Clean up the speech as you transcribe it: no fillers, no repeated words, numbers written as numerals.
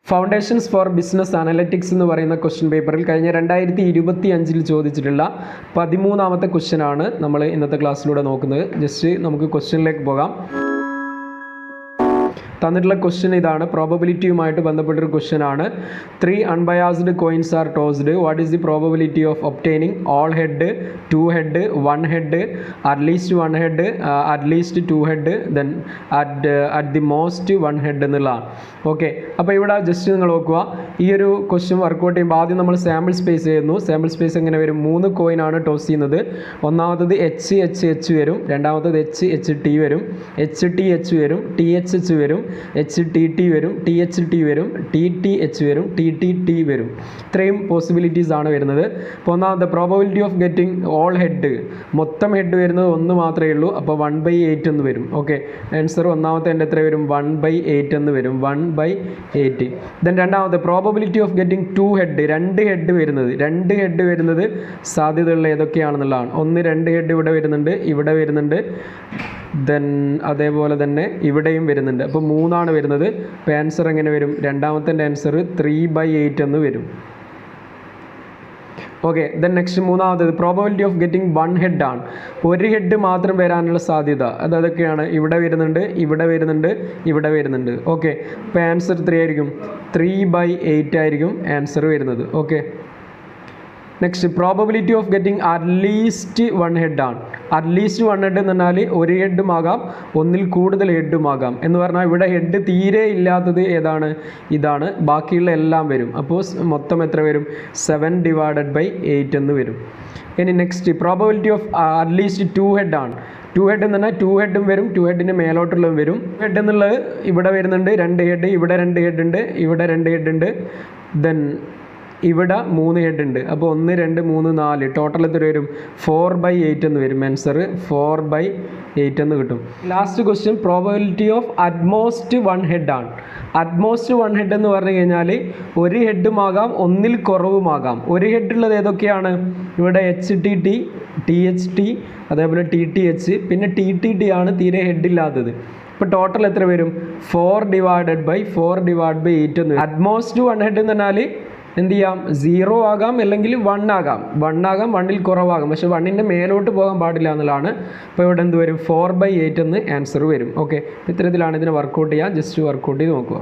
Foundations four business analytics എന്ന് പറയുന്ന question പേപ്പറിൽ കഴിഞ്ഞ 2025 ചോദിച്ചിട്ടുള്ള 13ാമത്തെ ക്വസ്റ്റ്യൻ ആണ് നമ്മൾ ഇന്നത്തെ ക്ലാസ്സിലൂടെ നോക്കുന്നത്. ജസ്റ്റ് നമുക്ക് ക്വസ്റ്റ്യനിലേക്ക് പോകാം. തന്നിട്ടുള്ള ക്വസ്റ്റ്യൻ ഇതാണ്, പ്രോബബിലിറ്റിയുമായിട്ട് ബന്ധപ്പെട്ടൊരു ക്വസ്റ്റ്യൻ ആണ്. 3 unbiased coins R tossed. What is the probability of obtaining all head, 2 head, 1 head, at least 1 head, at least 2 head, then at the most 1 head എന്നുള്ളതാണ്. ഓക്കെ, അപ്പോൾ ഇവിടെ ജസ്റ്റ് നിങ്ങൾ നോക്കുക, ഈ ഒരു ക്വസ്റ്റ്യൻ വർക്കൗട്ട് ചെയ്യുമ്പോൾ ആദ്യം നമ്മൾ സാമ്പിൾ സ്പേസ് ചെയ്യുന്നു. സാമ്പിൾ സ്പേസ് എങ്ങനെ വരും? 3 കോയിൻ ആണ് ടോസ് ചെയ്യുന്നത്. ഒന്നാമത്തത് എച്ച് എച്ച് എച്ച് വരും, രണ്ടാമത്തത് എച്ച് എച്ച് ടി വരും, എച്ച് ടി എച്ച് വരും, ടി എച്ച് എച്ച് വരും, എച്ച് ടി ടി വരും, ടി എച്ച് ടി വരും, ടി ടി എച്ച് വരും, ടി ടി ടി വരും. ഇത്രയും പോസിബിലിറ്റീസ് ആണ് വരുന്നത്. അപ്പോൾ ഒന്നാമത്തെ probability of getting all head, മൊത്തം ഹെഡ് വരുന്നത് 1 മാത്രമേ ഉള്ളൂ. അപ്പോൾ 1/8 എന്ന് വരും. ഓക്കെ, ആൻസർ ഒന്നാമത്തെ എൻ്റെ എത്ര വരും? 1/8 എന്ന് വരും. 1/8. ദെൻ രണ്ടാമത്തെ probability of getting 2 head, 2 head വരുന്നത്. 2 ഹെഡ് വരുന്നത് സാധ്യതയുള്ള ഏതൊക്കെയാണെന്നുള്ളതാണ്. 2 ഹെഡ് ഇവിടെ വരുന്നുണ്ട്, ഇവിടെ വരുന്നുണ്ട്, ദെൻ അതേപോലെ തന്നെ ഇവിടെയും വരുന്നുണ്ട്. അപ്പോൾ 3 ആണ് വരുന്നത്. അപ്പോൾ ആൻസർ എങ്ങനെ വരും? രണ്ടാമത്തെ ആൻസർ 3/8 എന്ന് വരും. ഓക്കെ, ദെൻ നെക്സ്റ്റ് മൂന്നാമത്തേത് പ്രോബബിലിറ്റി ഓഫ് ഗെറ്റിംഗ് 1 ഹെഡ് ആണ്. 1 ഹെഡ് മാത്രം വരാനുള്ള സാധ്യത അതൊക്കെയാണ്. ഇവിടെ വരുന്നുണ്ട്, ഇവിടെ വരുന്നുണ്ട്, ഇവിടെ വരുന്നുണ്ട്. ഓക്കെ, അപ്പോൾ ആൻസർ 3 ആയിരിക്കും. 3/8 ആയിരിക്കും ആൻസർ വരുന്നത്. Okay, next probability of getting at least 1 head ആണ്. അറ്റ്ലീസ്റ്റ് 1 ഹെഡ് എന്ന് പറഞ്ഞാൽ 1 ഹെഡും ആകാം, ഒന്നിൽ കൂടുതൽ ഹെഡും ആകാം. എന്ന് പറഞ്ഞാൽ ഇവിടെ ഹെഡ് തീരെ ഇല്ലാത്തത് ഏതാണ്? ഇതാണ്. ബാക്കിയുള്ള എല്ലാം വരും. അപ്പോൾ മൊത്തം എത്ര വരും? 7/8 എന്ന് വരും. ഇനി next probability of at least 2 head ആണ്. 2 ഹെഡ് എന്ന് പറഞ്ഞാൽ 2 ഹെഡും വരും, 2 ഹെഡിന് മേലോട്ടുള്ളതും വരും. ഹെഡ് എന്നുള്ളത് ഇവിടെ വരുന്നുണ്ട്, 2 ഹെഡ്, ഇവിടെ 2 ഹെഡ് ഉണ്ട്, ഇവിടെ 2 ഹെഡ് ഉണ്ട്, ദെൻ ഇവിടെ 3 ഹെഡ് ഉണ്ട്. അപ്പോൾ 1 2 3 4 ടോട്ടൽ എത്ര വരും? 4/8 എന്ന് വരും. ആൻസർ 4/8 എന്ന് കിട്ടും. Last question probability of utmost 1 head ആണ്. അറ്റ്മോസ്റ്റ് 1 ഹെഡ് എന്ന് പറഞ്ഞു കഴിഞ്ഞാൽ 1 ഹെഡുമാകാം, ഒന്നിൽ കുറവുമാകാം. 1 ഹെഡ് ഉള്ളത് ഏതൊക്കെയാണ്? ഇവിടെ H T T, T H T, അതേപോലെ ടി ടി എച്ച്, പിന്നെ ടി ടി ടി ആണ് തീരെ ഹെഡില്ലാത്തത്. ഇപ്പോൾ ടോട്ടൽ എത്ര വരും? 4/8 എന്ന് വരും. അറ്റ്മോസ്റ്റ് 1 ഹെഡ് എന്ന് പറഞ്ഞാൽ എന്ത് ചെയ്യാം? 0 ആകാം, അല്ലെങ്കിൽ 1 ആകാം. 1 ആകാം, 1ൽ കുറവാകാം, പക്ഷേ 1ൻ്റെ മേലോട്ട് പോകാൻ പാടില്ല എന്നുള്ളതാണ്. അപ്പോൾ ഇവിടെ എന്ത് വരും? 4/8 എന്ന് ആൻസർ വരും. ഓക്കെ, ഇത്തരത്തിലാണ് ഇതിനെ വർക്കൗട്ട് ചെയ്യുക. ജസ്റ്റ് വർക്കൗട്ട് ചെയ്ത് നോക്കുക.